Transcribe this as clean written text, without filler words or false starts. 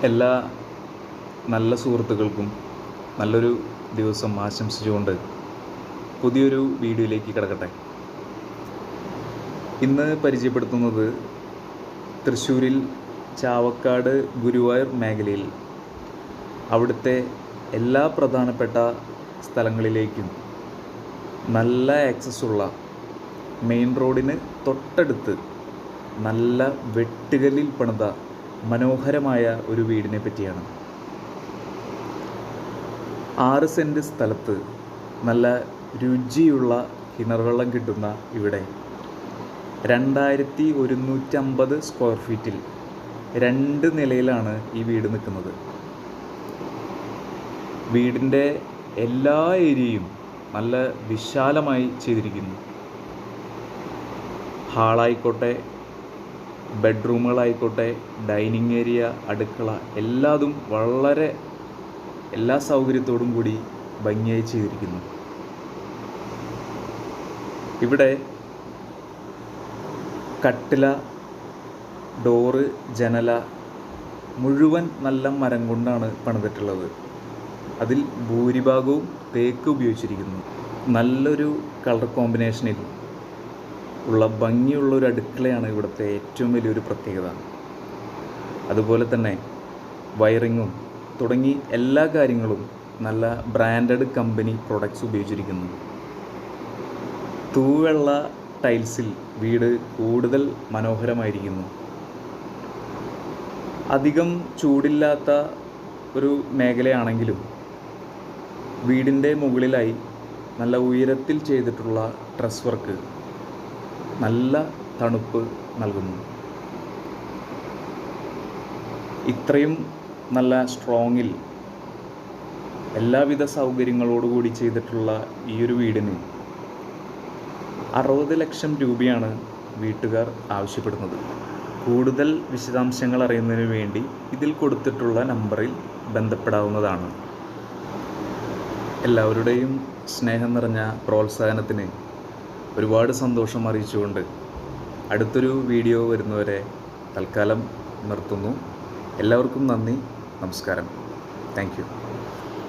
എല്ലാ നല്ല സുഹൃത്തുക്കൾക്കും നല്ലൊരു ദിവസം ആശംസിച്ചുകൊണ്ട് പുതിയൊരു വീഡിയോയിലേക്ക് കിടക്കട്ടെ. ഇന്ന് പരിചയപ്പെടുത്തുന്നത് തൃശ്ശൂരിൽ ചാവക്കാട് ഗുരുവായൂർ മേഖലയിൽ അവിടുത്തെ എല്ലാ പ്രധാനപ്പെട്ട സ്ഥലങ്ങളിലേക്കും നല്ല ആക്സസ്സുള്ള മെയിൻ റോഡിന് തൊട്ടടുത്ത് നല്ല വെട്ടുകല്ലിൽ പണിത മനോഹരമായ ഒരു വീടിനെ പറ്റിയാണ്. 6 സെൻറ്റ് സ്ഥലത്ത് നല്ല രുചിയുള്ള കിണർവെള്ളം കിട്ടുന്ന ഇവിടെ 2150 സ്ക്വയർ ഫീറ്റിൽ 2 നിലയിലാണ് ഈ വീട് നിൽക്കുന്നത്. വീടിൻ്റെ എല്ലാ ഏരിയയും നല്ല വിശാലമായി ചെയ്തിരിക്കുന്നു. ഹാളായിക്കോട്ടെ, ബെഡ്റൂമുകളായിക്കോട്ടെ, ഡൈനിങ് ഏരിയ, അടുക്കള എല്ലാതും വളരെ എല്ലാ സൗകര്യത്തോടും കൂടി ഭംഗിയായി ചെയ്തിരിക്കുന്നു. ഇവിടെ കട്ടില, ഡോറ്, ജനല മുഴുവൻ നല്ല മരം കൊണ്ടാണ് പണിതിട്ടുള്ളത്. അതിൽ ഭൂരിഭാഗവും തേക്ക് ഉപയോഗിച്ചിരിക്കുന്നു. നല്ലൊരു കളർ കോമ്പിനേഷനിൽ ഉള്ള ഭംഗിയുള്ളൊരു അടുക്കളയാണ് ഇവിടുത്തെ ഏറ്റവും വലിയൊരു പ്രത്യേകത. അതുപോലെ തന്നെ വയറിങ്ങും തുടങ്ങി എല്ലാ കാര്യങ്ങളും നല്ല ബ്രാൻഡഡ് കമ്പനി പ്രൊഡക്ട്സ് ഉപയോഗിച്ചിരിക്കുന്നു. തൂവെള്ള ടൈൽസിൽ വീട് കൂടുതൽ മനോഹരമായിരിക്കുന്നു. അധികം ചൂടില്ലാത്ത ഒരു മേഖലയാണെങ്കിലും വീടിൻ്റെ മുകളിലായി നല്ല ഉയരത്തിൽ ചെയ്തിട്ടുള്ള ട്രസ് വർക്ക് നല്ല തണുപ്പ് നൽകുന്നു. ഇത്രയും നല്ല സ്ട്രോങ്ങിൽ എല്ലാവിധ സൗകര്യങ്ങളോടുകൂടി ചെയ്തിട്ടുള്ള ഈ ഒരു വീടിന് 60 ലക്ഷം രൂപയാണ് വീട്ടുകാർ ആവശ്യപ്പെടുന്നത്. കൂടുതൽ വിശദാംശങ്ങൾ അറിയുന്നതിന് വേണ്ടി ഇതിൽ കൊടുത്തിട്ടുള്ള നമ്പറിൽ ബന്ധപ്പെടാവുന്നതാണ്. എല്ലാവരുടെയും സ്നേഹം നിറഞ്ഞ പ്രോത്സാഹനത്തിന് ഒരുപാട് സന്തോഷം അറിയിച്ചുകൊണ്ട് അടുത്തൊരു വീഡിയോ വരുന്നവരെ തൽക്കാലം നിർത്തുന്നു. എല്ലാവർക്കും നന്ദി, നമസ്കാരം. Thank you.